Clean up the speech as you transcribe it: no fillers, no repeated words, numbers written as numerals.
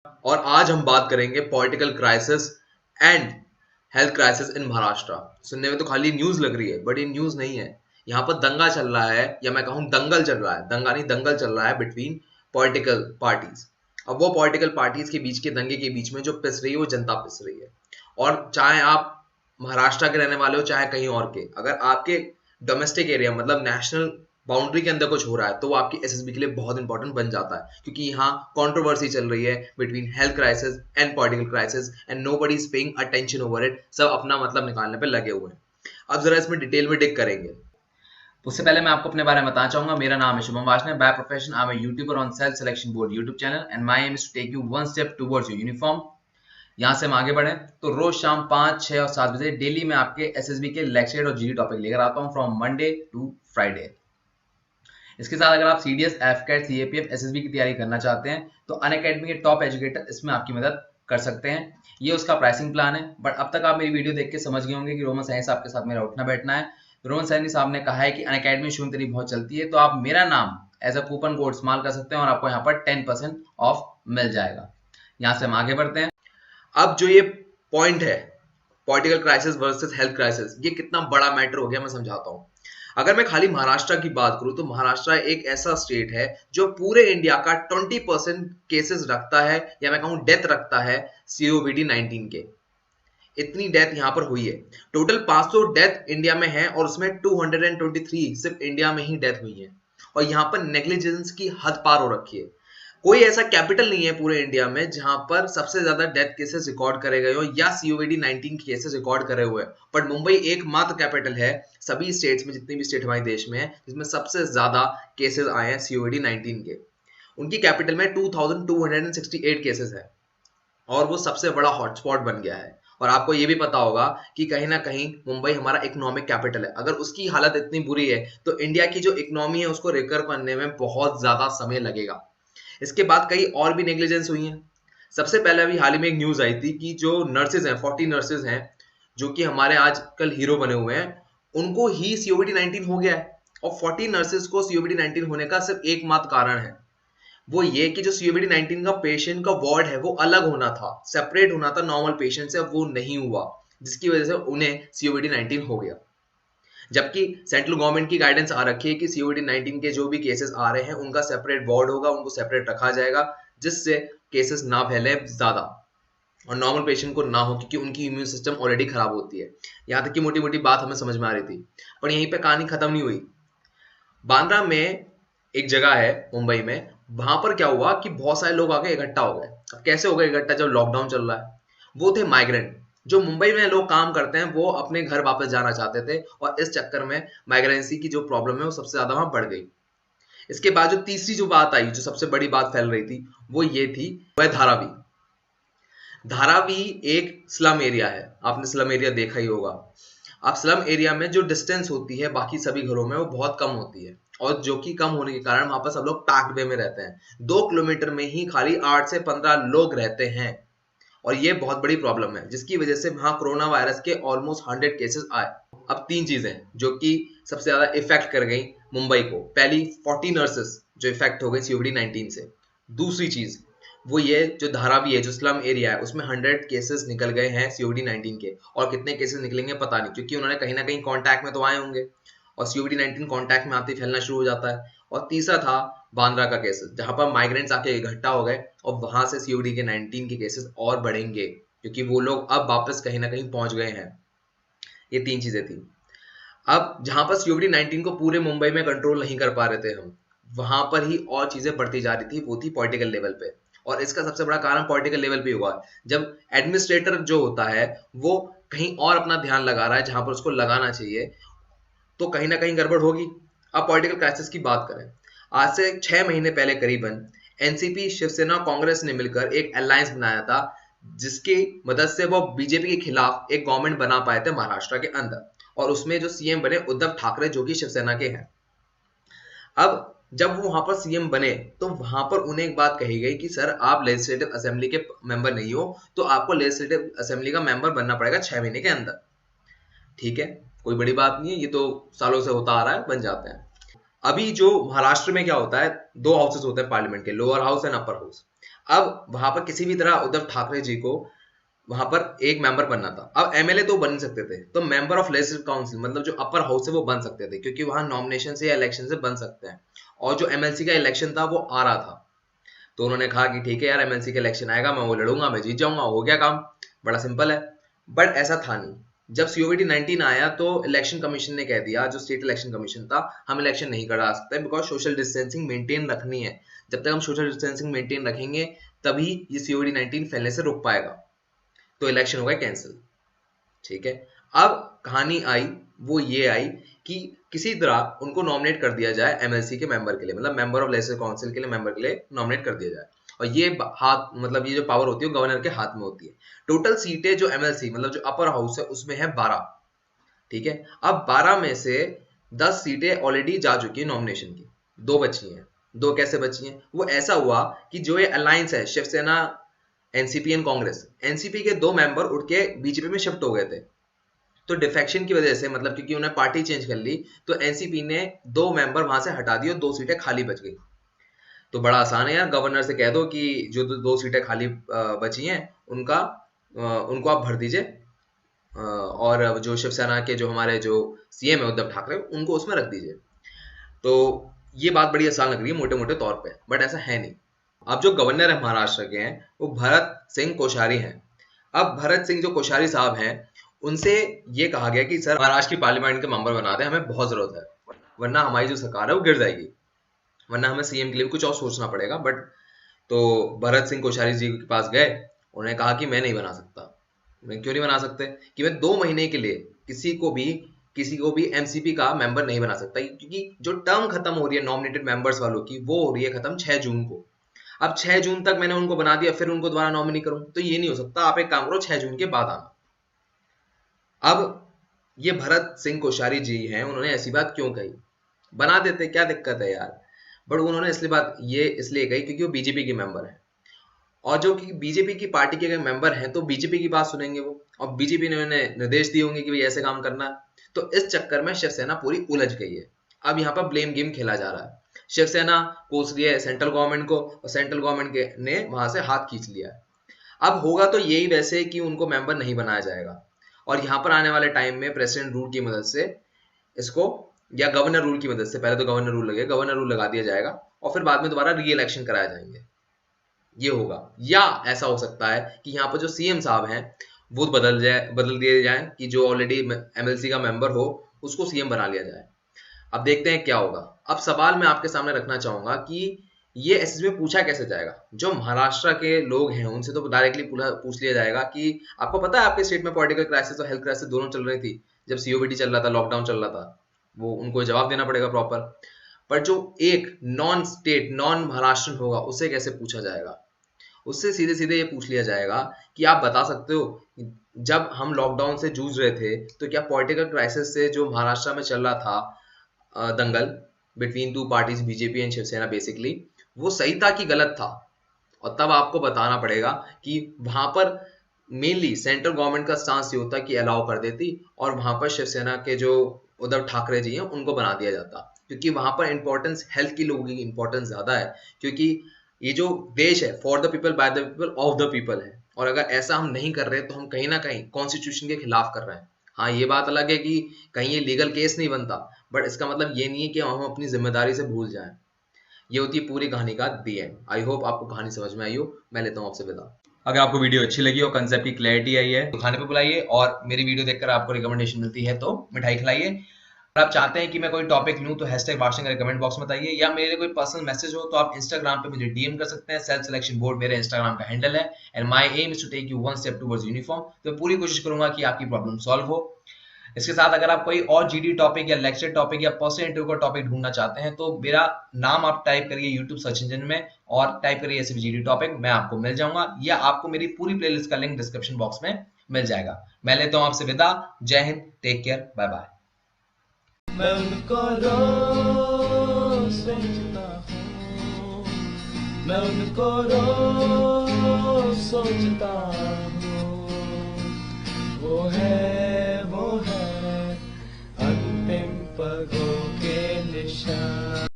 और आज हम बात करेंगे political crisis and health crisis in Maharashtra. सुनने में तो खाली न्यूज लग रही है, बट ये न्यूज नहीं है। यहाँ पर दंगा चल रहा है, या मैं कहूँ दंगल चल रहा है, दंगा नहीं दंगल चल रहा है बिटवीन पॉलिटिकल पार्टीज। अब वो पॉलिटिकल पार्टीज के बीच के दंगे के बीच में जो पिस रही है वो जनता पिस रही है। और चाहे आप महाराष्ट्र के रहने वाले हो चाहे कहीं और के, अगर आपके डोमेस्टिक एरिया मतलब नेशनल बाउंड्री के अंदर कुछ हो रहा है तो वो आपकी एसएसबी के लिए बहुत इंपॉर्टेंट बन जाता है, क्योंकि यहाँ कंट्रोवर्सी चल रही है between health crisis and political crisis and nobody is paying attention over it. सब अपना मतलब निकालने पे लगे हुए हैं। अब जरा इसमें डिटेल में डिग करेंगे। उससे पहले मैं आपको अपने बारे में बताना चाहूंगा। मेरा नाम है Shubham Vasne. By profession I am a YouTuber on Self Selection Board YouTube channel and my aim is to take you one step towards your uniform. यहाँ से हम आगे बढ़े तो रोज शाम 5, 6 और 7 बजे डेली मैं आपके एसएसबी के लेक्चर और जीडी टॉपिक लेकर आता हूँ फ्रॉम मंडे टू फ्राइडे। इसके साथ अगर आप सीडीएस, एफकेट, सीएपीएफ, एसएसबी की तैयारी करना चाहते हैं तो अनअकैडमी के टॉप एजुकेटर इसमें आपकी मदद कर सकते हैं। ये उसका प्राइसिंग प्लान है। बट अब तक आप मेरी वीडियो देख के समझ गए होंगे कि रोमन सैनी साहब के साथ मेरा उठना बैठना है। रोमन सैनी साहब ने कहा है कि अनअकैडमी शुरू तेरी बहुत चलती है, तो आप मेरा नाम एज अ कूपन कोड इस्तेमाल कर सकते हैं और आपको यहाँ पर 10% ऑफ मिल जाएगा। यहाँ से हम आगे बढ़ते हैं। अब जो ये पॉइंट है political crisis versus health crisis, ये कितना बड़ा मैटर हो गया मैं समझाता हूँ। अगर मैं खाली महाराष्ट्र की बात करूं तो महाराष्ट्र एक ऐसा स्टेट है जो पूरे इंडिया का 20% केसेस रखता है, या मैं कहूं डेथ रखता है सीओवीडी 19 के। इतनी डेथ यहां पर हुई है। टोटल 500 डेथ इंडिया में है और उसमें 223 सिर्फ इंडिया में ही डेथ हुई है। और यहां पर नेग्लिजेंस की हद पार हो रखी है। कोई ऐसा कैपिटल नहीं है पूरे इंडिया में जहां पर सबसे ज्यादा डेथ केसेस रिकॉर्ड करे गए हो या सीओवीडी 19 केसेस रिकॉर्ड करे हुए हैं। बट मुंबई एकमात्र कैपिटल है सभी स्टेट्स में, जितनी भी स्टेट हमारे देश में है, जिसमें सबसे ज्यादा केसेस आए हैं सीओवीडी 19 के। उनकी कैपिटल में 2268 केसेस है और वो सबसे बड़ा हॉटस्पॉट बन गया है। और आपको ये भी पता होगा कि कहीं ना कहीं मुंबई हमारा इकोनॉमिक कैपिटल है। अगर उसकी हालत इतनी बुरी है तो इंडिया की जो इकोनॉमी है उसको रिकवर करने में बहुत ज्यादा समय लगेगा। इसके बाद कई और भी नेग्लिजेंस हुई हैं। सबसे पहले अभी हाल ही में एक न्यूज आई थी कि जो नर्सेज हैं, 40 नर्सेज हैं जो कि हमारे आजकल हीरो बने हुए हैं, उनको ही सीओवीडी 19 हो गया है। और 40 नर्सेज को सीओवीडी 19 होने का सिर्फ एकमात्र कारण है, वो ये कि जो सीओवीडी 19 का पेशेंट का वार्ड है वो अलग होना था, सेपरेट होना था नॉर्मल पेशेंट से, अब वो नहीं हुआ, जिसकी वजह से उन्हें सीओवीडी 19 हो गया। जबकि सेंट्रल गवर्नमेंट की गाइडेंस आ रखी है कि सीओवीडी 19 के जो भी केसेस आ रहे हैं उनका सेपरेट वार्ड होगा, उनको सेपरेट रखा जाएगा, जिससे केसेस ना फैले ज्यादा और नॉर्मल पेशेंट को ना हो, क्योंकि उनकी इम्यून सिस्टम ऑलरेडी खराब होती है। यहाँ तक की मोटी मोटी बात हमें समझ में आ रही थी, पर यहीं पे कहानी खत्म नहीं हुई। बांद्रा में एक जगह है मुंबई में, वहां पर क्या हुआ कि बहुत सारे लोग आके इकट्ठा हो गए। अब कैसे हो गए इकट्ठा, जब लॉकडाउन चल रहा है। वो थे माइग्रेंट। जो मुंबई में लोग काम करते हैं वो अपने घर वापस जाना चाहते थे और इस चक्कर में माइग्रेंसी की जो प्रॉब्लम है वो सबसे ज्यादा वहां बढ़ गई। इसके बाद जो तीसरी जो बात आई, जो सबसे बड़ी बात फैल रही थी, वो ये थी, वह धारावी। धारावी एक स्लम एरिया है, आपने स्लम एरिया देखा ही होगा। अब स्लम एरिया में जो डिस्टेंस होती है बाकी सभी घरों में वो बहुत कम होती है, और जो कि कम होने के कारण वहां पर सब लोग पैक्ड वे में रहते हैं। 2 किलोमीटर में ही खाली 8 से 15 लोग रहते हैं, और ये बहुत बड़ी प्रॉब्लम है, जिसकी वजह से वहां कोरोना वायरस के ऑलमोस्ट 100 केसेस आए। अब तीन चीजें जो कि सबसे ज्यादा इफेक्ट कर गई मुंबई को। पहली, 40 नर्सेस जो इफेक्ट हो गई सीओवीडी 19 से। दूसरी चीज वो ये, जो धारावी है, जो स्लम एरिया है, उसमें 100 केसेस निकल गए हैं सीओवीडी 19 के। और कितने केसेस निकलेंगे पता नहीं, क्योंकि उन्होंने कहीं ना कहीं कांटेक्ट में तो आए होंगे, और सीओवीडी 19 कांटेक्ट में आते ही फैलना शुरू हो जाता है। और तीसरा था बांद्रा का केस, जहां पर माइग्रेंट्स आके इकट्ठा हो गए, और वहां से सीओडी के 19 के केसेस और बढ़ेंगे, क्योंकि वो लोग अब वापस कहीं ना कहीं पहुंच गए हैं। ये तीन चीजें थी। अब जहां पर सीओडी 19 को पूरे मुंबई में कंट्रोल नहीं कर पा रहे थे हम, वहां पर ही और चीजें बढ़ती जा रही थी, वो थी पॉलिटिकल लेवल पे। और इसका सबसे बड़ा कारण पॉलिटिकल लेवल पे हुआ, जब एडमिनिस्ट्रेटर जो होता है वो कहीं और अपना ध्यान लगा रहा है जहां पर उसको लगाना चाहिए, तो कहीं ना कहीं गड़बड़ होगी। अब पॉलिटिकल क्राइसिस की बात करें, आज से 6 महीने पहले करीबन एनसीपी, शिवसेना, कांग्रेस ने मिलकर एक अलायंस बनाया था, जिसकी मदद से वो बीजेपी के खिलाफ एक गवर्नमेंट बना पाए थे महाराष्ट्र के अंदर। और उसमें जो सीएम बने उद्धव ठाकरे, जो कि शिवसेना के हैं। अब जब वो वहां पर सीएम बने तो वहां पर उन्हें एक बात कही गई कि सर, आप लेजिस्लेटिव असेंबली के मेंबर नहीं हो, तो आपको लेजिस्लेटिव असेंबली का मेंबर बनना पड़ेगा 6 महीने के अंदर। ठीक है, कोई बड़ी बात नहीं है, ये तो सालों से होता आ रहा है, बन जाते हैं। अभी जो महाराष्ट्र में क्या होता है, दो हाउसेस होते हैं पार्लियामेंट के, lower house and upper house. अब वहां पर किसी भी तरह उद्धव ठाकरे जी को वहां पर एक मेंबर बनना था। अब एमएलए तो बन सकते थे, तो मेंबर ऑफ लेजिस्लेटिव काउंसिल मतलब जो अपर हाउस है वो बन सकते थे, क्योंकि वहां नॉमिनेशन से या इलेक्शन से बन सकते हैं। और जो एमएलसी का इलेक्शन था वो आ रहा था, तो उन्होंने कहा कि ठीक है यार, एमएलसी का इलेक्शन आएगा, मैं वो लड़ूंगा, मैं जीत जाऊंगा, हो गया काम, बड़ा सिंपल है। बट ऐसा था नहीं। जब सीओवीडी 19 आया तो इलेक्शन कमीशन ने कह दिया, जो स्टेट इलेक्शन कमीशन था, हम इलेक्शन नहीं करा सकते बिकॉज सोशल डिस्टेंसिंग मेंटेन रखनी है। जब तक हम सोशल डिस्टेंसिंग मेंटेन रखेंगे तभी ये सीओवीडी 19 फैलने से रुक पाएगा। तो इलेक्शन हो गया कैंसिल। ठीक है, अब कहानी आई वो ये आई कि किसी तरह उनको नॉमिनेट कर दिया जाए एमएलसी के मेंबर के लिए, मतलब मेंबर ऑफ लेजिस्लेटिव काउंसिल के लिए मेंबर के लिए नॉमिनेट कर दिया जाए। और ये हाथ मतलब ये जो पावर होती है गवर्नर के हाथ में होती है। टोटल सीटें जो एमएलसी मतलब जो अपर हाउस है उसमें है 12। ठीक है, अब 12 में से 10 सीटें ऑलरेडी जा चुकी है नॉमिनेशन की, 2 बची हैं। 2 कैसे बची हैं? वो ऐसा हुआ कि जो ये अलायंस है Shiv Sena NCP and Congress, NCP के 2 मेंबर उठ के बीजेपी में शिफ्ट हो गए थे। तो डिफेक्शन की वजह से, मतलब क्योंकि उन्हें पार्टी चेंज कर ली, तो एनसीपी ने 2 मेंबर वहां से हटा दिए और 2 सीटें खाली बच गई। तो बड़ा आसान है यार, गवर्नर से कह दो कि जो 2 सीटें खाली बची हैं उनको आप भर दीजिए, और जो शिवसेना के जो हमारे जो सीएम है उद्धव ठाकरे, उनको उसमें रख दीजिए। तो ये बात बड़ी आसान लग रही है मोटे मोटे तौर पे, बट ऐसा है नहीं। अब जो गवर्नर है महाराष्ट्र के हैं वो भरत सिंह कोश्यारी हैं। अब भरत सिंह जो कोश्यारी साहब हैं, उनसे ये कहा गया कि सर महाराष्ट्र की पार्लियामेंट के मेंबर बना दें, हमें बहुत जरूरत है, वरना हमारी जो सरकार है वो गिर जाएगी, वरना हमें सीएम के लिए कुछ और सोचना पड़ेगा। बट तो भरत सिंह कोश्यारी जी के पास गए, उन्होंने कहा कि मैं नहीं बना सकता। मैं क्यों नहीं बना सकते? कि मैं 2 महीने के लिए किसी को भी एमसीपी का मेंबर नहीं बना सकता, क्योंकि जो टर्म खत्म हो रही है नॉमिनेटेड मेंबर्स वालों की, वो हो रही है खत्म 6 जून को। अब 6 जून तक मैंने उनको बना दिया, फिर उनको दोबारा नॉमिनी करूं, तो ये नहीं हो सकता। आप एक काम करो, 6 जून के बाद आना। अब ये भरत सिंह कोश्यारी जी हैं, उन्होंने ऐसी बात क्यों कही? बना देते, क्या दिक्कत है यार। बट उन्होंने इसलिए कही क्योंकि वो बीजेपी के मेंबर हैं, और जो कि बीजेपी की पार्टी के अगर मेंबर हैं तो बीजेपी की बात सुनेंगे वो, और बीजेपी ने उन्हें निर्देश दिए होंगे कि भाई ऐसे काम करना है। तो इस चक्कर में शिवसेना पूरी उलझ गई है। अब यहाँ पर ब्लेम गेम खेला जा रहा है, शिवसेना कोस रही है सेंट्रल गवर्नमेंट को, और सेंट्रल गवर्नमेंट ने वहां से हाथ खींच लिया है। अब होगा तो यही वैसे कि उनको मेंबर नहीं बनाया जाएगा, और यहाँ पर आने वाले टाइम में प्रेसिडेंट रूल की मदद से इसको, या गवर्नर रूल की मदद से, पहले तो गवर्नर रूल लगेगा, गवर्नर रूल लगा दिया जाएगा, और फिर बाद में दोबारा री इलेक्शन कराया जाएंगे, ये होगा। या ऐसा हो सकता है कि यहाँ पर जो सीएम साहब हैं वो बदल दिए जाए, कि जो ऑलरेडी एमएलसी का मेंबर हो उसको सीएम बना लिया जाए। अब देखते हैं क्या होगा। अब सवाल मैं आपके सामने रखना चाहूंगा कि ये एसएसबी में पूछा कैसे जाएगा? जो महाराष्ट्र के लोग हैं उनसे तो डायरेक्टली पूछ लिया जाएगा कि आपको पता है आपके स्टेट में पॉलिटिकल क्राइसिस और हेल्थ क्राइसिस दोनों चल रही थी, जब सीओबीडी चल रहा था, लॉकडाउन चल रहा था, वो उनको जवाब देना पड़ेगा प्रॉपर। पर जो एक नॉन महाराष्ट्रन होगा उसे कैसे पूछा जाएगा? उससे सीधे सीधे ये पूछ लिया जाएगा कि आप बता सकते हो जब हम लॉकडाउन से जूझ रहे थे तो क्या पॉलिटिकल क्राइसिस से जो महाराष्ट्र में चल रहा था, दंगल between 2 parties BJP and Shiv Sena, basically वो सही था कि गलत था? और तब आपको बताना पड़ेगा कि वहां पर मेनली सेंट्रल गवर्नमेंट का स्टांस ये होता कि अलाउ कर देती, और वहां पर शिवसेना के जो उद्धव ठाकरे जी हैं उनको बना दिया जाता, क्योंकि वहां पर इंपॉर्टेंस हेल्थ की, लोगों की इंपॉर्टेंस ज्यादा है, क्योंकि ये जो देश है for the people by the people of the people है। और अगर ऐसा हम नहीं कर रहे तो हम कहीं ना कहीं कॉन्स्टिट्यूशन के खिलाफ कर रहे हैं। हाँ, ये बात अलग है कि कहीं ये लीगल केस नहीं बनता, बट इसका मतलब ये नहीं है कि हम अपनी जिम्मेदारी से भूल जाएं। ये होती है पूरी कहानी का दी एंड। आई होप आपको कहानी समझ में आई हो। मैं लेता हूँ आपसे विदा। अगर आपको वीडियो अच्छी लगी और कंसेप्ट की क्लैरिटी आई है तो खाने पे बुलाइए, और मेरी वीडियो देखकर आपको रिकमेंडेशन मिलती है तो मिठाई खिलाइए। अगर आप चाहते हैं कि मैं कोई टॉपिक लूं तो हैशटैग वाशिंग कमेंट बॉक्स में बताइए, या मेरे कोई पर्सनल मैसेज हो तो आप इंस्टाग्राम पे मुझे डीएम कर सकते हैं। सेल्फ सिलेक्शन बोर्ड मेरे इंस्टाग्राम का हैंडल है, and my aim is to take you one step towards uniform. तो पूरी कोशिश करूंगा कि आपकी प्रॉब्लम सॉल्व हो। इसके साथ अगर आप कोई और जीडी टॉपिक या लेक्चर टॉपिक या पर्सनल इंटरव्यू का टॉपिक ढूंढना चाहते हैं तो मेरा नाम आप टाइप करिए यूट्यूब सर्च इंजन में और टाइप करिए ऐसे जीडी टॉपिक, मैं आपको मिल जाऊंगा, या आपको मेरी पूरी प्लेलिस्ट का लिंक डिस्क्रिप्शन बॉक्स में मिल जाएगा। मैं लेता हूं आपसे विदा। जय हिंद, टेक केयर, बाय बाय। मैं उनको रोज सोचता हूँ, मैं उनको रोज सोचता हूँ, वो है अंतिम पगों के निशान।